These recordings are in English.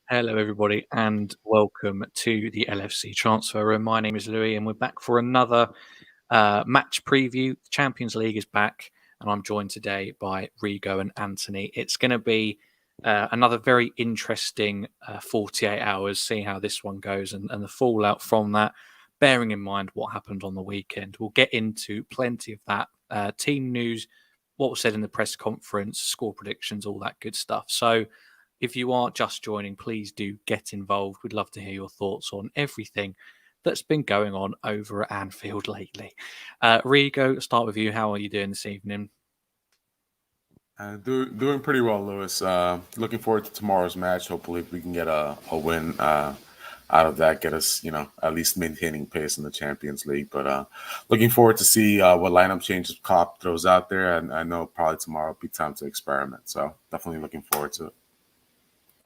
Hello, everybody, and welcome to the LFC Transfer Room. My name is Louis, and we're back for another match preview. The Champions League is back, and I'm joined today by Rigo and Anthony. It's going to be another very interesting 48 hours, seeing how this one goes and the fallout from that, bearing in mind what happened on the weekend. We'll get into plenty of that team news, what was said in the press conference, score predictions, all that good stuff. So, if you are just joining, please do get involved. We'd love to hear your thoughts on everything that's been going on over at Anfield lately. Rigo, start with you. How are you doing this evening? Doing pretty well, Lewis. Looking forward to tomorrow's match. Hopefully, we can get a win out of that, get us, at least maintaining pace in the Champions League. But looking forward to see what lineup changes Klopp throws out there. And I know probably tomorrow will be time to experiment. So definitely looking forward to it.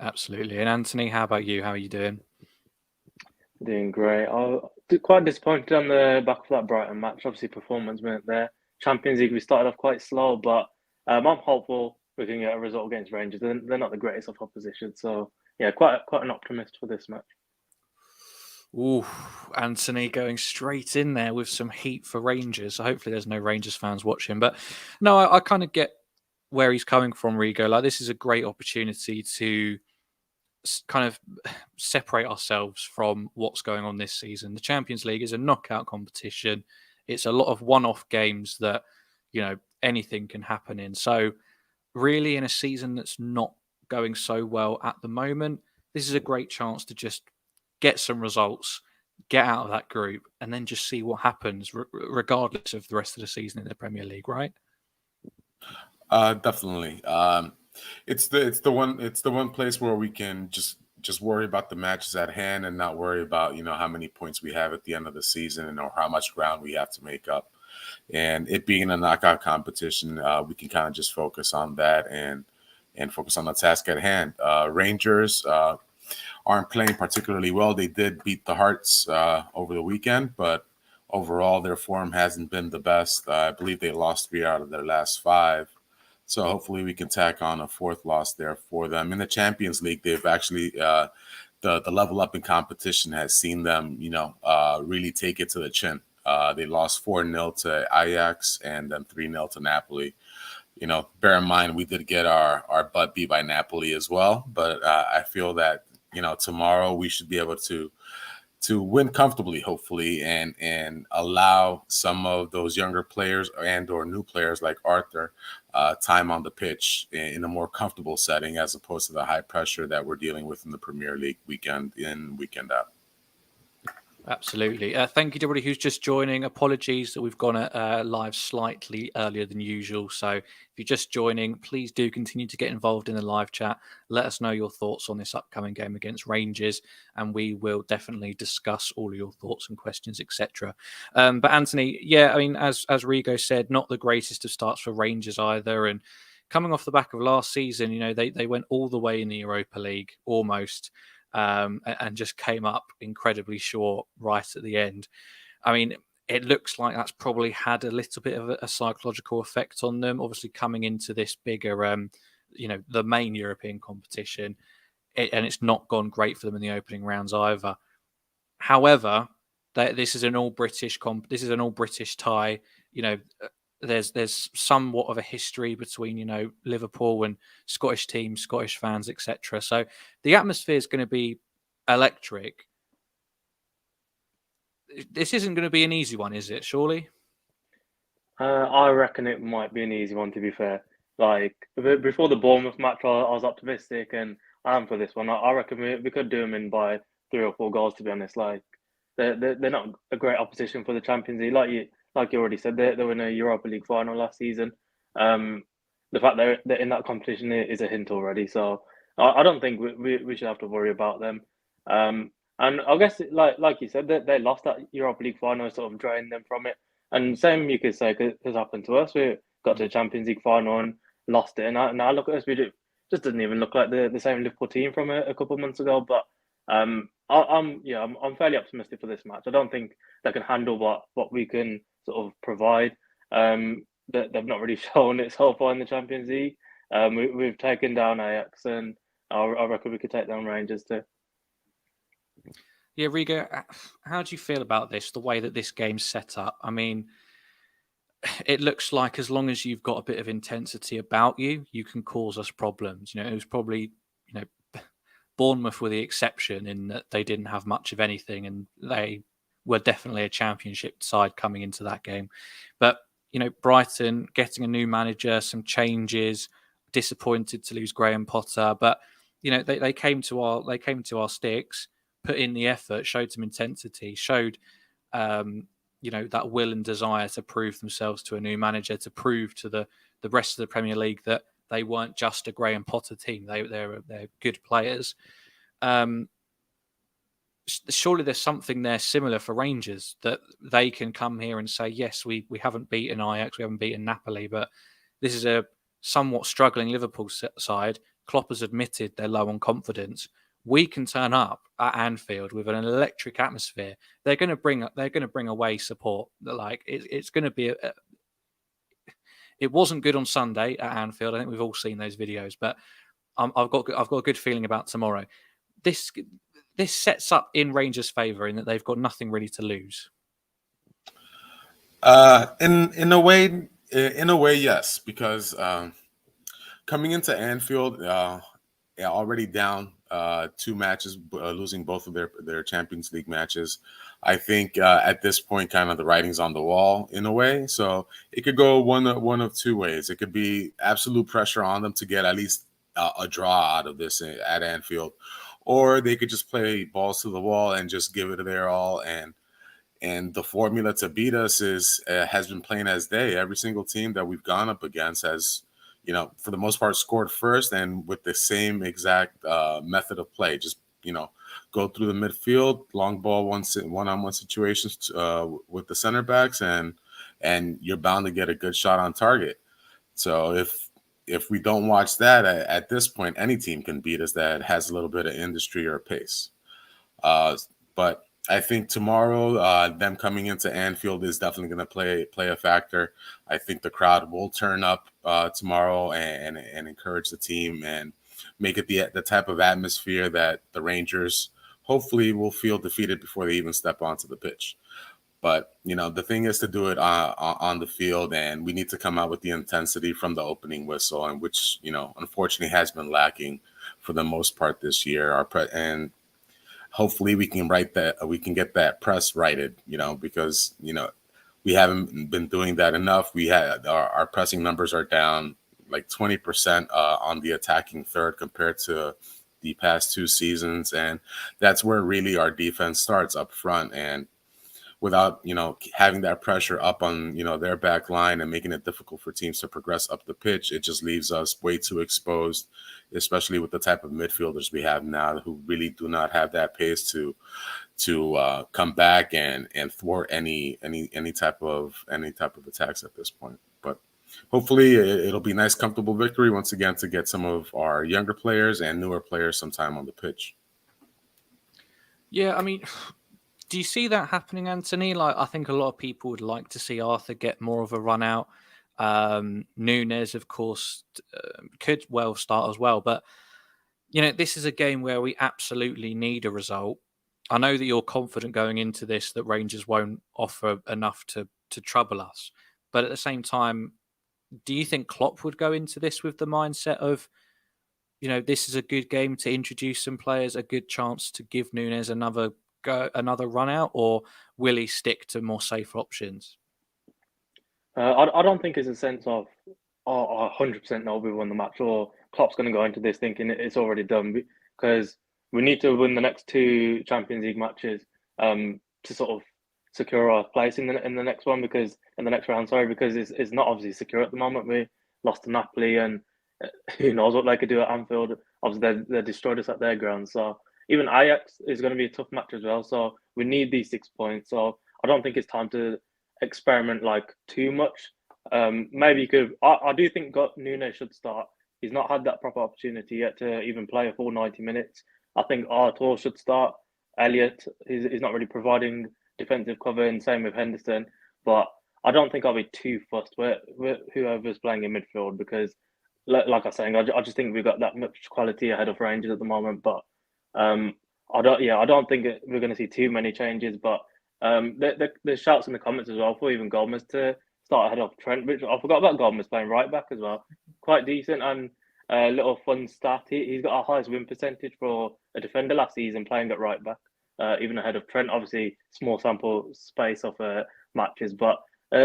Absolutely. And Anthony, how about you? How are you doing? Doing great. I'm quite disappointed on the back of that Brighton match. Obviously, performance went there. Champions League, we started off quite slow, but I'm hopeful we can get a result against Rangers. They're not the greatest of opposition, so yeah, quite an optimist for this match. Ooh, Anthony going straight in there with some heat for Rangers. So hopefully there's no Rangers fans watching. But no, I kind of get where he's coming from, Rigo. Like, this is a great opportunity to kind of separate ourselves from what's going on this season. The Champions League is a knockout competition. It's a lot of one-off games that, anything can happen in. So really, in a season that's not going so well at the moment, this is a great chance to just get some results, get out of that group, and then just see what happens, regardless of the rest of the season in the Premier League, right? Definitely. It's the one place where we can just worry about the matches at hand and not worry about how many points we have at the end of the season or how much ground we have to make up. And it being a knockout competition, we can kind of just focus on that and focus on the task at hand. Rangers aren't playing particularly well. They did beat the Hearts over the weekend, but overall their form hasn't been the best. I believe they lost 3 out of their last 5. So hopefully we can tack on a 4th loss there for them. In the Champions League, they've actually the level up in competition has seen them, really take it to the chin. They lost 4-0 to Ajax and then 3-0 to Napoli. Bear in mind we did get our butt beat by Napoli as well, but I feel that tomorrow we should be able to win comfortably, hopefully, and allow some of those younger players or new players like Arthur time on the pitch in a more comfortable setting as opposed to the high pressure that we're dealing with in the Premier League weekend in, weekend out. Absolutely. Thank you to everybody who's just joining. Apologies that we've gone live slightly earlier than usual. So if you're just joining, please do continue to get involved in the live chat. Let us know your thoughts on this upcoming game against Rangers, and we will definitely discuss all of your thoughts and questions, etc. But Anthony, yeah, I mean, as Rigo said, not the greatest of starts for Rangers either. And coming off the back of last season, they went all the way in the Europa League almost. And just came up incredibly short right at the end. I mean, it looks like that's probably had a little bit of a psychological effect on them. Obviously, coming into this bigger, the main European competition, and it's not gone great for them in the opening rounds either. However, this is an all British This is an all British tie. There's somewhat of a history between Liverpool and Scottish teams, Scottish fans, etc. So the atmosphere is going to be electric. This isn't going to be an easy one, is it? Surely. I reckon it might be an easy one, to be fair. Like before the Bournemouth match, I was optimistic, and I am for this one. I reckon we could do them in by 3 or 4 goals. To be honest, like they're not a great opposition for the Champions League. Like you already said, they were in a Europa League final last season. The fact they're in that competition is a hint already. So I don't think we should have to worry about them. And I guess like you said, they lost that Europa League final, sort of drained them from it. And same you could say has happened to us. We got to the Champions League final and lost it. And now look at us. Just doesn't even look like the same Liverpool team from a couple of months ago. But I'm fairly optimistic for this match. I don't think they can handle what we can sort of provide. They've not really shown it so far in the Champions League. We've taken down Ajax and I reckon we could take down Rangers too. Yeah, Riga, how do you feel about this? The way that this game's set up. I mean, it looks like as long as you've got a bit of intensity about you, you can cause us problems. It was probably, Bournemouth were the exception in that they didn't have much of anything, and they were definitely a championship side coming into that game. But Brighton getting a new manager, some changes, disappointed to lose Graham Potter, but they came to our sticks, put in the effort, showed some intensity, showed that will and desire to prove themselves to a new manager, to prove to the rest of the Premier League that they weren't just a Graham Potter team. They're good players. Surely there's something there similar for Rangers, that they can come here and say, yes, we haven't beaten Ajax, we haven't beaten Napoli, but this is a somewhat struggling Liverpool side. Klopp has admitted they're low on confidence. We can turn up at Anfield with an electric atmosphere. They're going to bring away support. Like it's going to be it wasn't good on Sunday at Anfield. I think we've all seen those videos, but I've got a good feeling about tomorrow. This sets up in Rangers' favour in that they've got nothing really to lose. In a way, yes, because coming into Anfield, already down 2 matches, losing both of their Champions League matches. I think at this point, kind of the writing's on the wall in a way. So it could go one of 2 ways. It could be absolute pressure on them to get at least a draw out of this at Anfield, or they could just play balls to the wall and just give it their all. And the formula to beat us has been plain as day. Every single team that we've gone up against has, for the most part, scored first, and with the same exact method of play. Just, go through the midfield, long ball, one-on-one situations with the center backs, and you're bound to get a good shot on target. So if we don't watch that at this point, any team can beat us that has a little bit of industry or pace. But I think tomorrow, them coming into Anfield is definitely going to play a factor. I think the crowd will turn up tomorrow and encourage the team and make it the type of atmosphere that the Rangers hopefully will feel defeated before they even step onto the pitch. But, the thing is to do it on the field, and we need to come out with the intensity from the opening whistle, and which, unfortunately has been lacking for the most part this year. And hopefully we can get that press righted, because, we haven't been doing that enough. We had our pressing numbers are down like 20% on the attacking third compared to the past 2 seasons. And that's where really our defense starts up front. And without, having that pressure up on, their back line and making it difficult for teams to progress up the pitch, it just leaves us way too exposed, especially with the type of midfielders we have now who really do not have that pace to come back and thwart any type of attacks at this point. But hopefully it'll be a nice, comfortable victory once again to get some of our younger players and newer players some time on the pitch. Yeah, I mean, do you see that happening, Anthony? Like, I think a lot of people would like to see Arthur get more of a run out. Nunez, of course, could well start as well. But, this is a game where we absolutely need a result. I know that you're confident going into this that Rangers won't offer enough to trouble us. But at the same time, do you think Klopp would go into this with the mindset of, this is a good game to introduce some players, a good chance to give Nunez another run out, or will he stick to more safe options? I don't think it's a sense of 100% know we won the match, or Klopp's going to go into this thinking it's already done, because we need to win the next 2 Champions League matches to sort of secure our place in the next one, because in the next round, because it's not obviously secure at the moment. We lost to Napoli, and who knows what they could do at Anfield. Obviously, they destroyed us at their ground. So even Ajax is going to be a tough match as well. So we need these 6 points. So I don't think it's time to experiment too much. Maybe you could. I do think Nunez should start. He's not had that proper opportunity yet to even play a full 90 minutes. I think Arthur should start. Elliott is not really providing defensive cover, and same with Henderson. But I don't think I'll be too fussed with whoever's playing in midfield, because like I was saying, I just think we've got that much quality ahead of Rangers at the moment. But I don't think we're going to see too many changes. But the shouts in the comments as well for even Gomez to start ahead of Trent, which I forgot about Gomez playing right back as well. Quite decent, and a little fun stat. He's got a highest win percentage for a defender last season playing at right back, even ahead of Trent. Obviously, small sample space of matches, but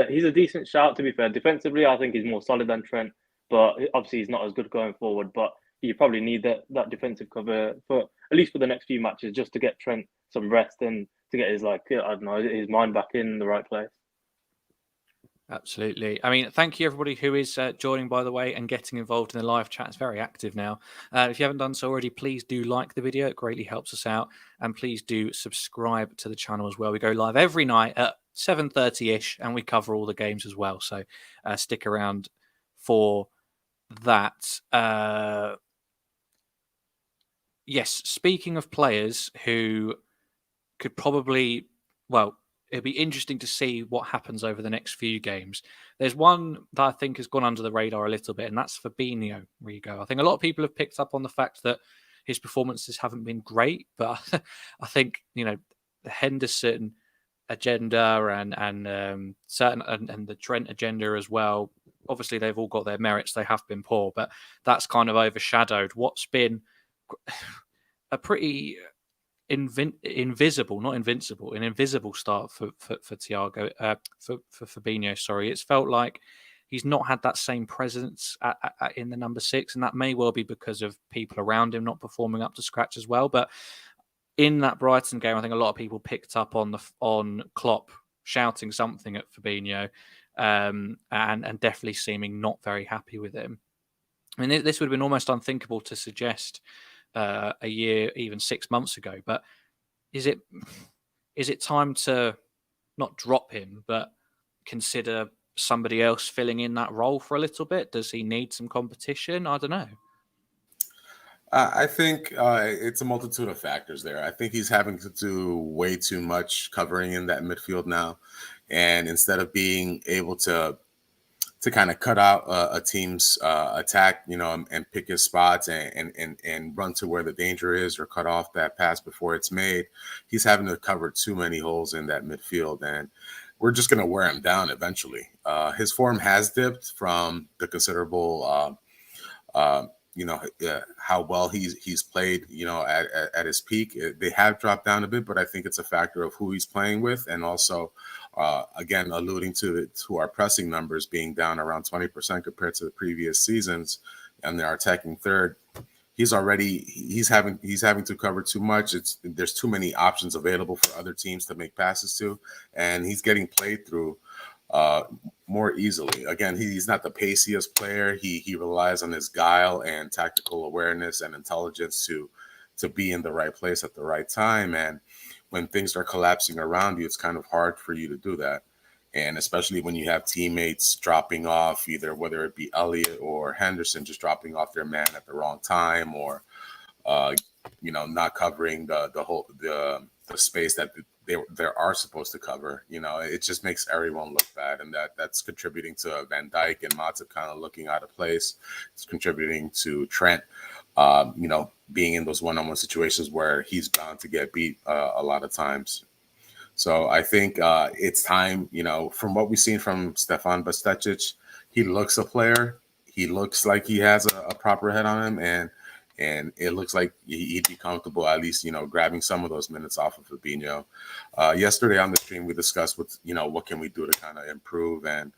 he's a decent shout, to be fair. Defensively, I think he's more solid than Trent, but obviously he's not as good going forward. But you probably need that defensive cover for at least for the next few matches, just to get Trent some rest and to get his his mind back in the right place. Absolutely. I mean, thank you everybody who is joining, by the way, and getting involved in the live chat. It's very active now. If you haven't done so already, please do like the video. It greatly helps us out. And please do subscribe to the channel as well. We go live every night at 7:30-ish, and we cover all the games as well. So stick around for that. Yes, speaking of players who could probably, well, it'll be interesting to see what happens over the next few games. There's one that I think has gone under the radar a little bit, and that's Fabinho, Rigo. I think a lot of people have picked up on the fact that his performances haven't been great, but I think, the Henderson agenda and certain and the Trent agenda as well. Obviously, they've all got their merits. They have been poor, but that's kind of overshadowed what's been a pretty invisible, not invincible, an invisible start for Thiago, for Fabinho. Sorry, it's felt like he's not had that same presence in the number 6, and that may well be because of people around him not performing up to scratch as well. But in that Brighton game, I think a lot of people picked up on Klopp shouting something at Fabinho, and definitely seeming not very happy with him. I mean, this would have been almost unthinkable to suggest a year, even 6 months ago. But is it time to not drop him, but consider somebody else filling in that role for a little bit? Does he need some competition? I don't know. I think it's a multitude of factors there. I think he's having to do way too much covering in that midfield now. And instead of being able to kind of cut out a team's attack, and pick his spots and run to where the danger is or cut off that pass before it's made, he's having to cover too many holes in that midfield. And we're just going to wear him down eventually. His form has dipped from the considerable how well he's played, at his peak. They have dropped down a bit, but I think it's a factor of who he's playing with, and also, again, alluding to our pressing numbers being down around 20% compared to the previous seasons, and they're attacking third. He's having to cover too much. There's too many options available for other teams to make passes to, and he's getting played through more easily. Again, he's not the paciest player. He relies on his guile and tactical awareness and intelligence to be in the right place at the right time. And when things are collapsing around you, it's kind of hard for you to do that. And especially when you have teammates dropping off, either whether it be Elliott or Henderson just dropping off their man at the wrong time, or not covering the space that they are supposed to cover. It just makes everyone look bad, and that's contributing to Van Dijk and Matip kind of looking out of place. It's contributing to Trent, being in those one-on-one situations where he's bound to get beat a lot of times. So I think it's time, from what we've seen from Stefan Bastecic, he looks a player. He looks like he has a proper head on him, and it looks like he'd be comfortable at least, grabbing some of those minutes off of Fabinho. Yesterday on the stream, we discussed what can we do to kind of improve, and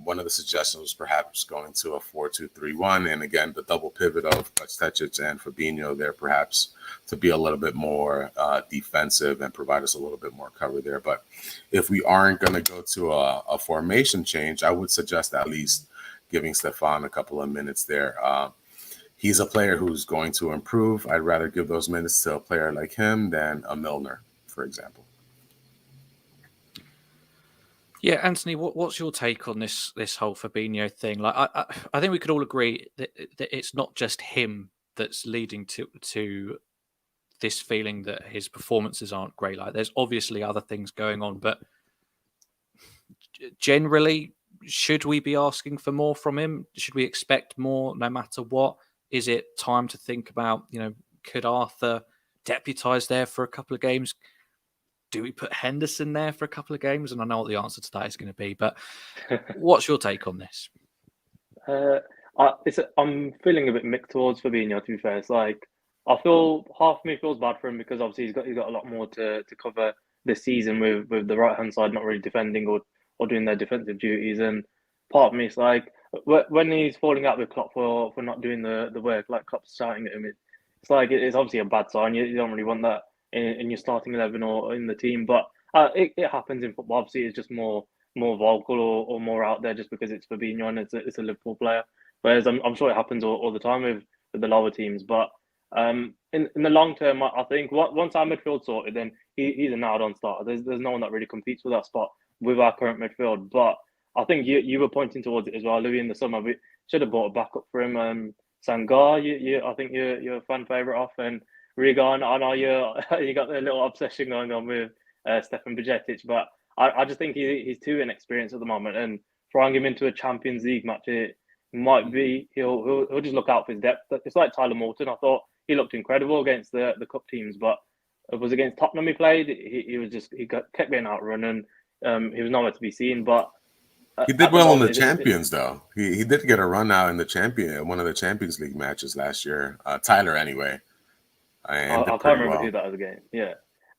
one of the suggestions was perhaps going to a 4-2-3-1, and again, the double pivot of Bastecic and Fabinho there, perhaps to be a little bit more defensive and provide us a little bit more cover there. But if we aren't going to go to a formation change, I would suggest at least giving Stefan a couple of minutes there. He's a player who's going to improve. I'd rather give those minutes to a player like him than a Milner, for example. Yeah, Anthony, what's your take on this whole Fabinho thing? Like, I think we could all agree that it's not just him that's leading to this feeling that his performances aren't great. Like, there's obviously other things going on, but generally, should we be asking for more from him? Should we expect more no matter what? Is it time to think about, could Arthur deputise there for a couple of games? Do we put Henderson there for a couple of games? And I know what the answer to that is going to be, but what's your take on this? I'm feeling a bit mixed towards Fabinho, to be fair. It's like, I feel half of me feels bad for him because obviously he's got a lot more to cover this season with the right hand side not really defending or doing their defensive duties. And part of me is like, when he's falling out with Klopp for not doing the work, like Klopp's shouting at him, it's like it's obviously a bad sign. You don't really want that in your starting 11 or in the team, but it happens in football. Obviously, it's just more vocal or more out there just because it's Fabinho and it's a Liverpool player. Whereas I'm sure it happens all the time with the lower teams. But in the long term, I think once our midfield sorted, then he's a nailed-on starter. There's no one that really competes for that spot with our current midfield. But I think you were pointing towards it as well, Louis. In the summer, we should have bought a backup for him. Sangar, I think you're a fan favourite off, and Regan. I know you got a little obsession going on with Stefan Bajcetic, but I just think he's too inexperienced at the moment, and throwing him into a Champions League match, it might be he'll just look out for his depth. It's like Tyler Morton. I thought he looked incredible against the cup teams, but it was against Tottenham he played. He kept getting outrun, and he was nowhere to be seen. But he did well in the Champions, though. He did get a run out in one of the Champions League matches last year. Tyler, anyway. I can't remember who that was against. Yeah.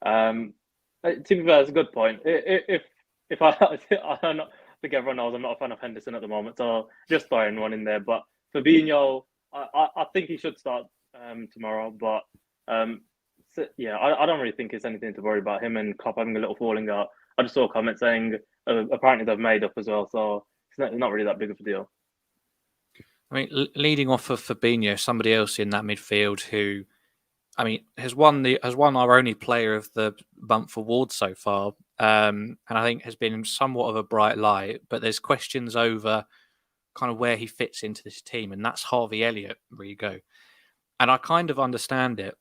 To be fair, it's a good point. If I don't know, I think everyone knows I'm not a fan of Henderson at the moment, so just throwing one in there. But Fabinho, I think he should start tomorrow. But yeah, I don't really think it's anything to worry about him and Klopp having a little falling out. I just saw a comment saying apparently they've made up as well, so it's not really that big of a deal. I mean, leading off of Fabinho, somebody else in that midfield who, I mean, has won our only player of the month award so far, and I think has been somewhat of a bright light. But there's questions over kind of where he fits into this team, and that's Harvey Elliott. Where you go, and I kind of understand it.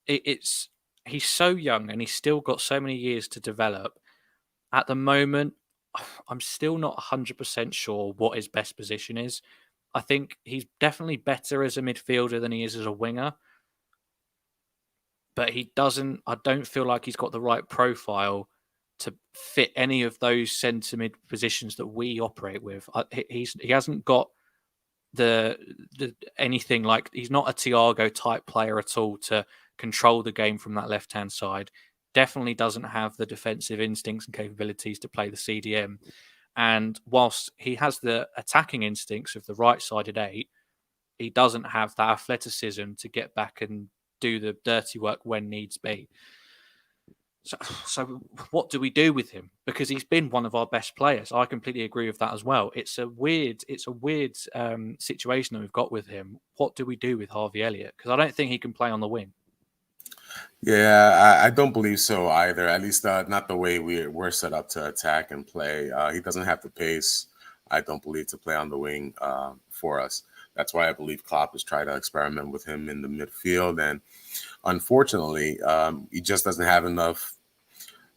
He's so young, and he's still got so many years to develop. At the moment, I'm still not 100% sure what his best position is. I think he's definitely better as a midfielder than he is as a winger. But I don't feel like he's got the right profile to fit any of those centre mid positions that we operate with. He hasn't got the anything like, he's not a Thiago type player at all to control the game from that left hand side. Definitely doesn't have the defensive instincts and capabilities to play the CDM. And whilst he has the attacking instincts of the right-sided 8, he doesn't have that athleticism to get back and do the dirty work when needs be. So what do we do with him? Because he's been one of our best players. I completely agree with that as well. It's a weird situation that we've got with him. What do we do with Harvey Elliott? Because I don't think he can play on the wing. Yeah, I don't believe so either. At least not the way we're set up to attack and play. He doesn't have the pace, I don't believe, to play on the wing for us. That's why I believe Klopp has tried to experiment with him in the midfield. And unfortunately, he just doesn't have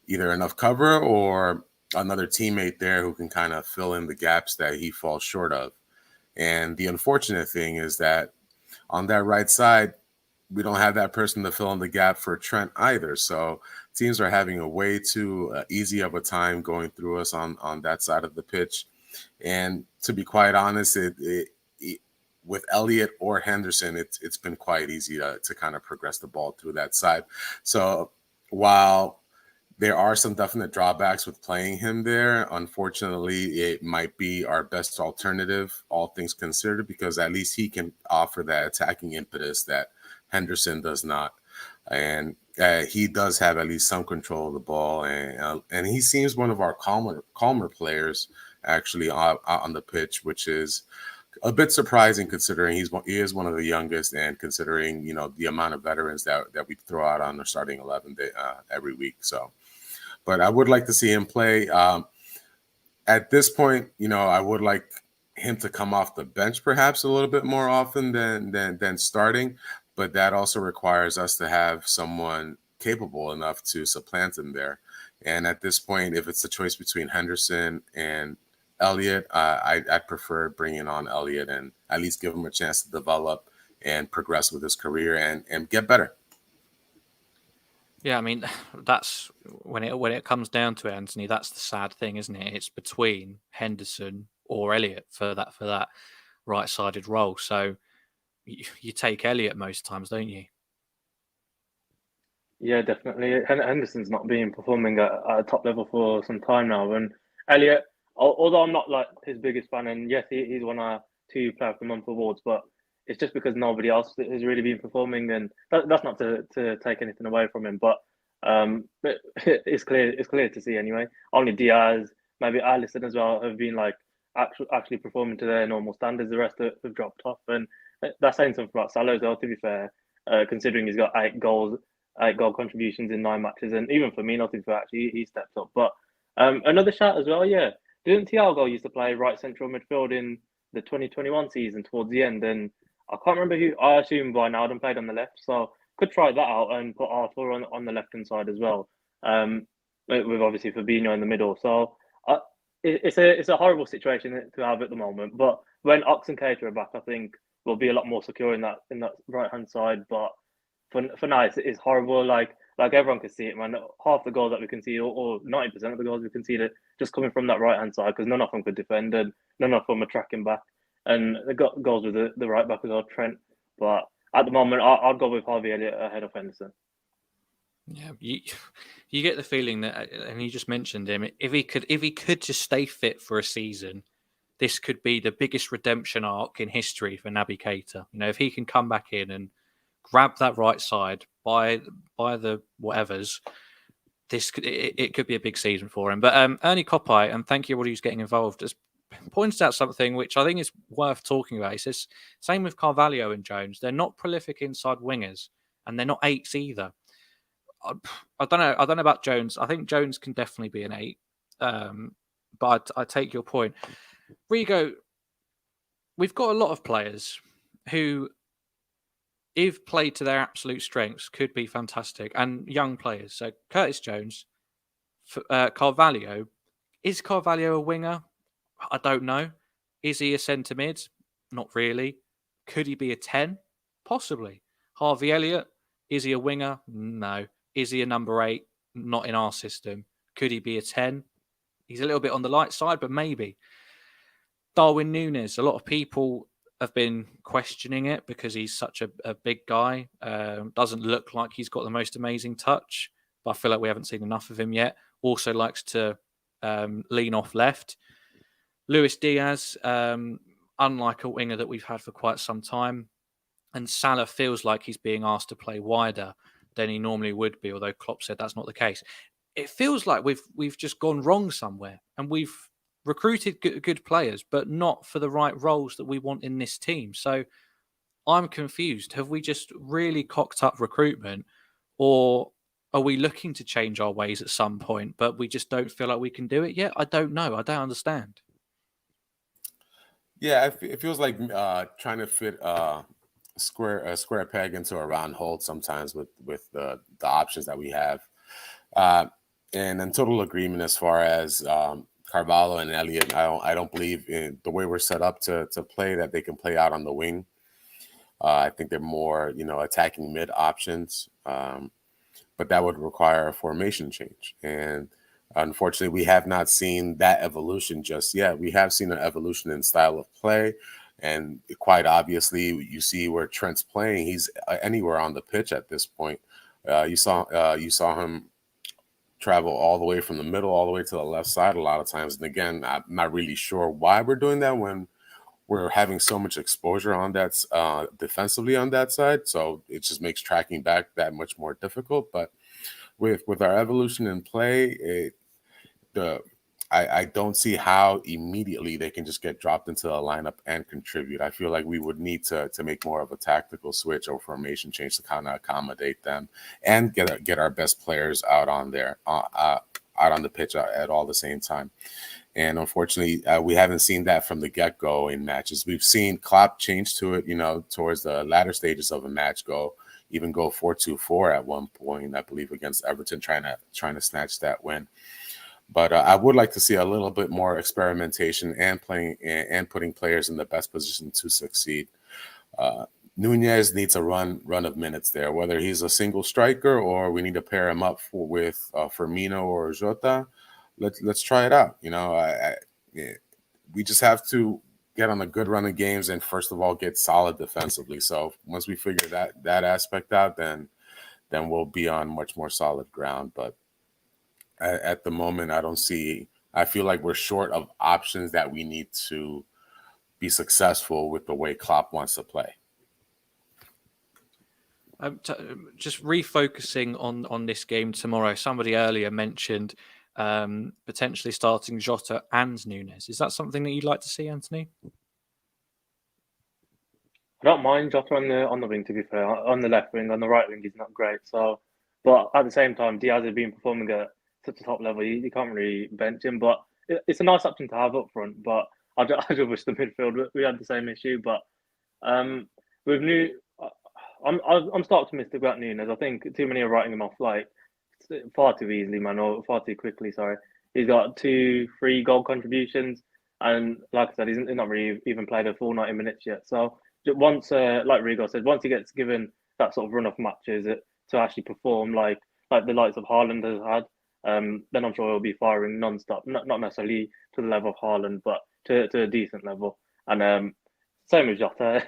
either enough cover or another teammate there who can kind of fill in the gaps that he falls short of. And the unfortunate thing is that on that right side, we don't have that person to fill in the gap for Trent either. So teams are having a way too easy of a time going through us on that side of the pitch. And to be quite honest, with Elliott or Henderson, it's been quite easy to kind of progress the ball through that side. So while there are some definite drawbacks with playing him there, unfortunately, it might be our best alternative, all things considered, because at least he can offer that attacking impetus that Henderson does not. And he does have at least some control of the ball. And he seems one of our calmer players, actually, on the pitch, which is a bit surprising considering he is one of the youngest, and considering the amount of veterans that we throw out on the starting 11 every week. So, but I would like to see him play. At this point, I would like him to come off the bench perhaps a little bit more often than starting, but that also requires us to have someone capable enough to supplant him there. And at this point, if it's a choice between Henderson and Elliott, I'd prefer bringing on Elliott and at least give him a chance to develop and progress with his career and get better. Yeah, I mean, that's when it comes down to it, Anthony. That's the sad thing, isn't it? It's between Henderson or Elliott for that right-sided role. So you take Elliott most times, don't you? Yeah, definitely. Henderson's not been performing at a top level for some time now. And Elliot, although I'm not like his biggest fan, and yes, he's won our 2 Player of the Month awards, but it's just because nobody else has really been performing, and that's not to take anything away from him, but it's clear to see anyway. Only Diaz, maybe Alisson as well, have been like actually performing to their normal standards. The rest have dropped off, and that's saying something about Salah as well. To be fair, considering he's got 8 goal contributions in 9 matches, and even Firmino, to be fair, actually he stepped up. But another shout as well, yeah. Didn't Thiago used to play right central midfield in the 2021 season towards the end? And I can't remember who. I assume Wijnaldum played on the left, so could try that out and put Arthur on the left hand side as well. With obviously Fabinho in the middle. So it's a horrible situation to have at the moment. But when Ox and Keita are back, I think we'll be a lot more secure in that right hand side. But for now, it's horrible. Like everyone can see it, man. Half the goals that we concede, or 90% of the goals we concede, are just coming from that right hand side because none of them could defend and none of them are tracking back. And they got goals with the right back as well, Trent. But at the moment, I'd go with Harvey Elliott ahead of Henderson. Yeah, you get the feeling that, and you just mentioned him. If he could just stay fit for a season, this could be the biggest redemption arc in history for Naby Keita. You know, if he can come back in and grab that right side by the whatevers, it could be a big season for him. But Ernie Coppai, and thank you everybody who's getting involved, has pointed out something which I think is worth talking about. He says, same with Carvalho and Jones. They're not prolific inside wingers, and they're not 8s either. I don't know about Jones. I think Jones can definitely be an 8. But I take your point. Rigo, we've got a lot of players who, if played to their absolute strengths, could be fantastic, and young players. So Curtis Jones, Carvalho. Is Carvalho a winger? I don't know. Is he a centre mid? Not really. Could he be a 10? Possibly. Harvey Elliott, is he a winger? No. Is he a number 8? Not in our system. Could he be a 10? He's a little bit on the light side, but maybe. Darwin Nunez, a lot of people have been questioning it because he's such a big guy. Doesn't look like he's got the most amazing touch, but I feel like we haven't seen enough of him yet. Also likes to lean off left. Luis Diaz, unlike a winger that we've had for quite some time. And Salah feels like he's being asked to play wider than he normally would be, although Klopp said that's not the case. It feels like we've just gone wrong somewhere, and we've recruited good players, but not for the right roles that we want in this team. So I'm confused. Have we just really cocked up recruitment, or are we looking to change our ways at some point, but we just don't feel like we can do it yet? I don't know. I don't understand. Yeah, it feels like trying to fit a square peg into a round hole sometimes with the options that we have. And in total agreement as far as Carvalho and Elliott, I don't believe in the way we're set up to play that they can play out on the wing. I think they're more, attacking mid options, but that would require a formation change. And unfortunately, we have not seen that evolution just yet. We have seen an evolution in style of play, and quite obviously, you see where Trent's playing. He's anywhere on the pitch at this point. You saw him travel all the way from the middle all the way to the left side a lot of times. And again, I'm not really sure why we're doing that when we're having so much exposure on that defensively on that side. So it just makes tracking back that much more difficult. But with our evolution in play, I don't see how immediately they can just get dropped into the lineup and contribute. I feel like we would need to make more of a tactical switch or formation change to kind of accommodate them and get our best players out on there, out on the pitch at all the same time. And unfortunately, we haven't seen that from the get-go in matches. We've seen Klopp change to it, towards the latter stages of a match, even go 4-2-4 at one point, I believe, against Everton, trying to snatch that win. But I would like to see a little bit more experimentation and playing and putting players in the best position to succeed. Nunez needs a run of minutes there, whether he's a single striker or we need to pair him up with Firmino or Jota. Let's try it out. We just have to get on a good run of games and first of all get solid defensively. So once we figure that aspect out, then we'll be on much more solid ground. But at the moment, I feel like we're short of options that we need to be successful with the way Klopp wants to play. Just refocusing on this game tomorrow, somebody earlier mentioned potentially starting Jota and Nunez. Is that something that you'd like to see, Anthony? I don't mind Jota on the wing, to be fair. On the left wing, on the right wing, he's not great. So, but at the same time, Diaz has been performing at such a top level. You can't really bench him, but it's a nice option to have up front. But I just wish the midfield we had the same issue. But with I'm still optimistic about Nunez. I think too many are writing him off like far too easily, man, or far too quickly. Sorry, he's got 2-3 goal contributions, and like I said, he's not really even played a full 90 minutes yet. So once, like Rigo said, once he gets given that sort of run of matches to actually perform like the likes of Haaland has had, then I'm sure he'll be firing non-stop. Not necessarily to the level of Haaland, but to a decent level. And same with Jota.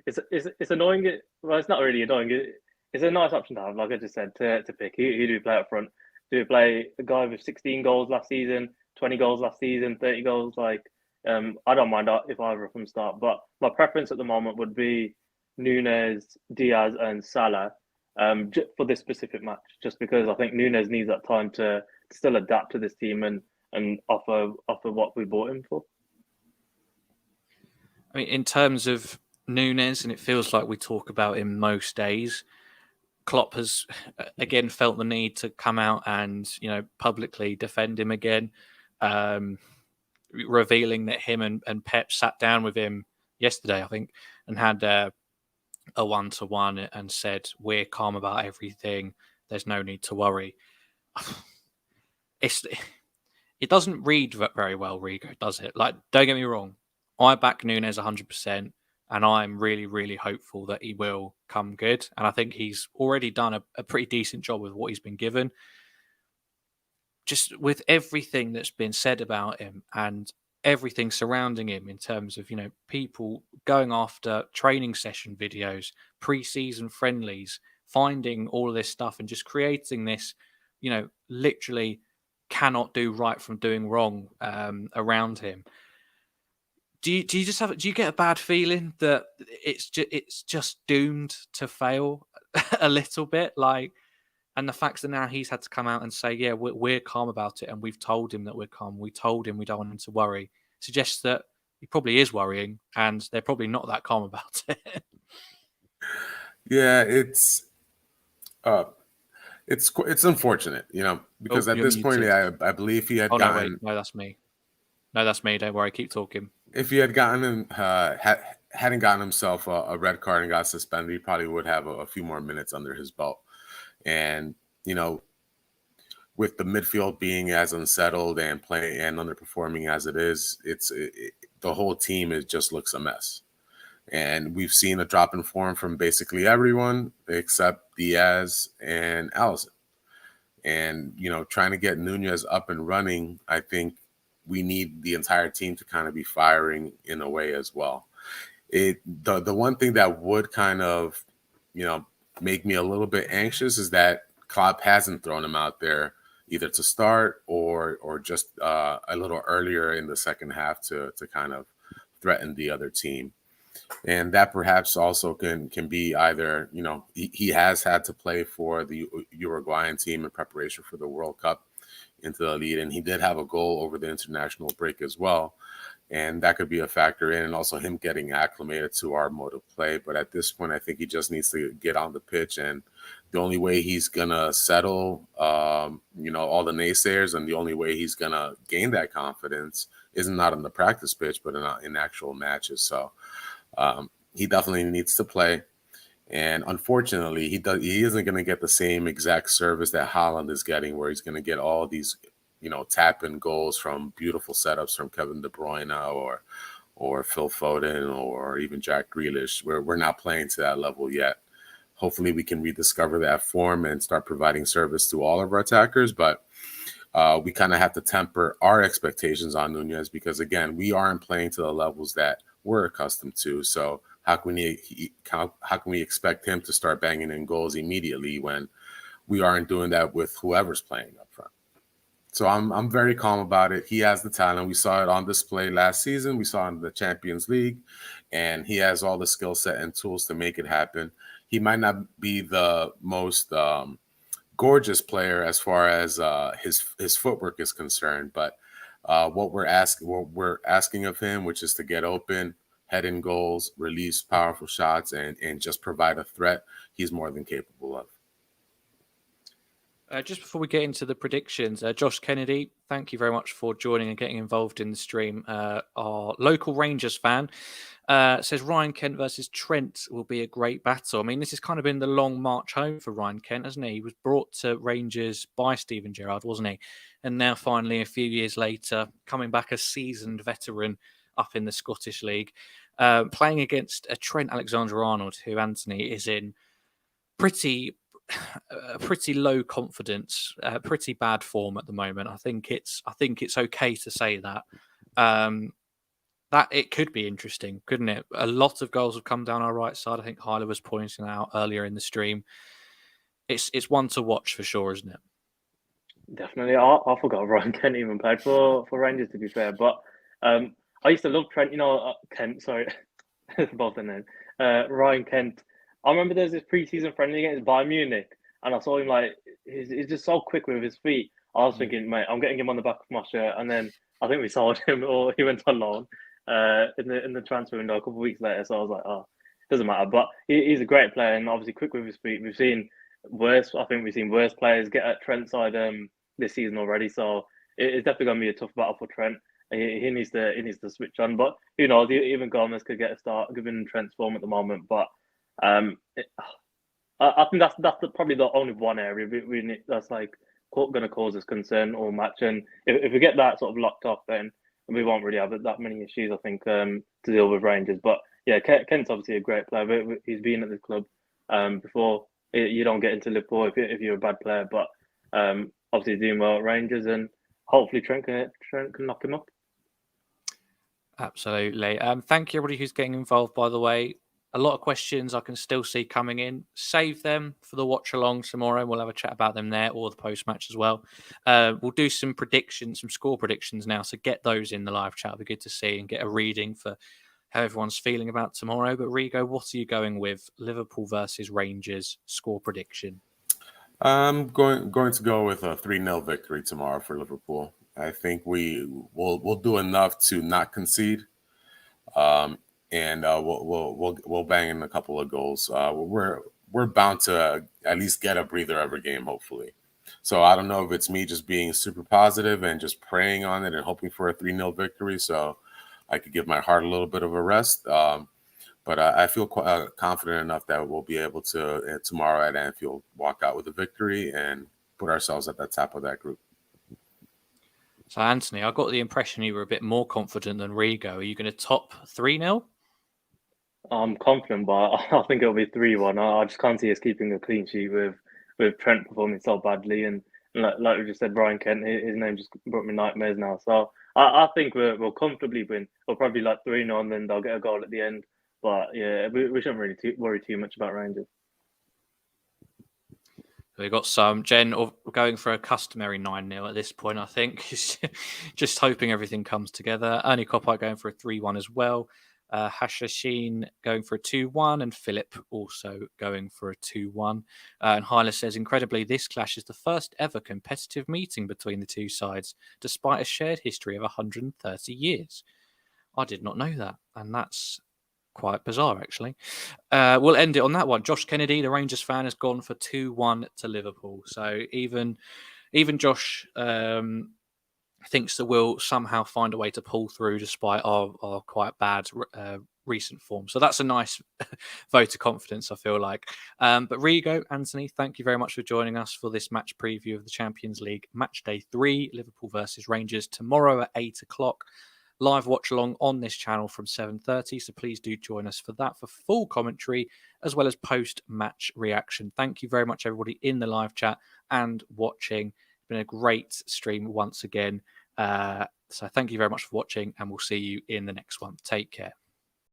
It's annoying. Well, it's not really annoying. It's a nice option to have, like I just said, to pick. Who do we play up front? Do we play a guy with 16 goals last season, 20 goals last season, 30 goals? I don't mind if either of them start, but my preference at the moment would be Nunez, Diaz, and Salah for this specific match, just because I think Nunez needs that time to still adapt to this team and offer what we bought him for. I mean, in terms of Nunez, and it feels like we talk about him most days, Klopp has again felt the need to come out and publicly defend him again. Revealing that him and Pep sat down with him yesterday, I think, and had a one-to-one and said, we're calm about everything. There's no need to worry. It doesn't read very well, Rigo, does it? Like, don't get me wrong. I back Nunez 100%, and I'm really, really hopeful that he will come good. And I think he's already done a pretty decent job with what he's been given. Just with everything that's been said about him and everything surrounding him in terms of, people going after training session videos, pre-season friendlies, finding all of this stuff and just creating this, literally cannot do right from doing wrong around him. Do you get a bad feeling that it's just doomed to fail a little bit? And the fact that now he's had to come out and say, yeah, we're calm about it, and we've told him that we're calm. We told him we don't want him to worry. Suggests that he probably is worrying, and they're probably not that calm about it. Yeah, it's unfortunate, because at this point, I believe he had gotten. No, wait, no, that's me. No, that's me. Don't worry, keep talking. If he had gotten him, hadn't gotten himself a red card and got suspended, he probably would have a few more minutes under his belt. And, with the midfield being as unsettled and playing and underperforming as it is, the whole team just looks a mess. And we've seen a drop in form from basically everyone except Diaz and Alisson. And, trying to get Nunez up and running, I think we need the entire team to kind of be firing in a way as well. The one thing that would kind of, make me a little bit anxious is that Klopp hasn't thrown him out there either to start or just a little earlier in the second half to kind of threaten the other team. And that perhaps also can be either, he has had to play for the Uruguayan team in preparation for the World Cup into the lead, and he did have a goal over the international break as well. And that could be a factor in, and also him getting acclimated to our mode of play. But at this point, I think he just needs to get on the pitch. And the only way he's going to settle, all the naysayers, and the only way he's going to gain that confidence is not on the practice pitch, but in actual matches. So he definitely needs to play. And unfortunately, he isn't going to get the same exact service that Haaland is getting, where he's going to get all these tap in goals from beautiful setups from Kevin De Bruyne or Phil Foden or even Jack Grealish. We're not playing to that level yet. Hopefully we can rediscover that form and start providing service to all of our attackers. But we kind of have to temper our expectations on Nunez because, again, we aren't playing to the levels that we're accustomed to. So how can we expect him to start banging in goals immediately when we aren't doing that with whoever's playing up front? So I'm very calm about it. He has the talent. We saw it on display last season. We saw it in the Champions League, and he has all the skill set and tools to make it happen. He might not be the most gorgeous player as far as his footwork is concerned, but what we're asking of him, which is to get open, head in goals, release powerful shots, and just provide a threat, he's more than capable of. Just before we get into the predictions, Josh Kennedy, thank you very much for joining and getting involved in the stream. Our local Rangers fan says Ryan Kent versus Trent will be a great battle. I mean, this has kind of been the long march home for Ryan Kent, hasn't he? He was brought to Rangers by Steven Gerrard, wasn't he? And now finally, a few years later, coming back a seasoned veteran up in the Scottish League, playing against a Trent Alexander-Arnold, who, Anthony, is in pretty low confidence, pretty bad form at the moment. I think it's okay to say that. That it could be interesting, couldn't it? A lot of goals have come down our right side. I think Hyla was pointing out earlier in the stream. It's one to watch for sure, isn't it? Definitely. I forgot Ryan Kent even played for Rangers, to be fair. But I used to love Trent. Kent. Sorry, both the name. Ryan Kent. I remember there's this pre-season friendly against Bayern Munich, and I saw him he's just so quick with his feet. I was thinking, mate, I'm getting him on the back of my shirt, and then I think we sold him, or he went on loan in the transfer window a couple of weeks later. So I was like, oh, doesn't matter. But he's a great player, and obviously quick with his feet. We've seen worse. I think we've seen worse players get at Trent's side this season already. So it's definitely going to be a tough battle for Trent. He needs to switch on. But who knows? Even Gomez could get a start, given Trent's form at the moment. But I think that's probably the only one area that's going to cause us concern all match. And if we get that sort of locked off, then we won't really have that many issues, I think, to deal with Rangers. But yeah, Kent's obviously a great player. But he's been at the club before. You don't get into Liverpool if you're a bad player. But obviously doing well at Rangers, and hopefully Trent can knock him up. Absolutely. Thank you, everybody who's getting involved, by the way. A lot of questions I can still see coming in. Save them for the watch along tomorrow, and we'll have a chat about them there, or the post match as well. We'll do some predictions, some score predictions now. So get those in the live chat. It'll be good to see and get a reading for how everyone's feeling about tomorrow. But Rigo, what are you going with? Liverpool versus Rangers score prediction. I'm going to go with a 3-0 victory tomorrow for Liverpool. I think we'll do enough to not concede. And we'll bang in a couple of goals. We're bound to at least get a breather every game, hopefully. So I don't know if it's me just being super positive and just praying on it and hoping for a 3-0 victory, so I could give my heart a little bit of a rest. But I feel confident enough that we'll be able to tomorrow at Anfield walk out with a victory and put ourselves at the top of that group. So Anthony, I got the impression you were a bit more confident than Rigo. Are you going to top 3-0? I'm confident, but I think it'll be 3-1. I just can't see us keeping a clean sheet with Trent performing so badly. And like we just said, Ryan Kent, his name just brought me nightmares now. So I think we'll comfortably win. We'll probably 3-0, and then they'll get a goal at the end. But yeah, we shouldn't really worry too much about Rangers. We've got some Jen going for a customary 9-0 at this point, I think. Just hoping everything comes together. Ernie Coppite going for a 3-1 as well. Hashashin going for a 2-1, and Philip also going for a 2-1. And Hyla says, incredibly, this clash is the first ever competitive meeting between the two sides, despite a shared history of 130 years. I did not know that, and that's quite bizarre, actually. We'll end it on that one. Josh Kennedy, the Rangers fan, has gone for 2-1 to Liverpool. So even Josh thinks that we'll somehow find a way to pull through despite our quite bad recent form. So that's a nice vote of confidence, I feel like. But Rigo, Anthony, thank you very much for joining us for this match preview of the Champions League match day 3, Liverpool versus Rangers, tomorrow at 8 o'clock. Live watch along on this channel from 7:30. So please do join us for that, for full commentary as well as post-match reaction. Thank you very much, everybody in the live chat and watching. It's been a great stream once again. So thank you very much for watching, and we'll see you in the next one. Take care.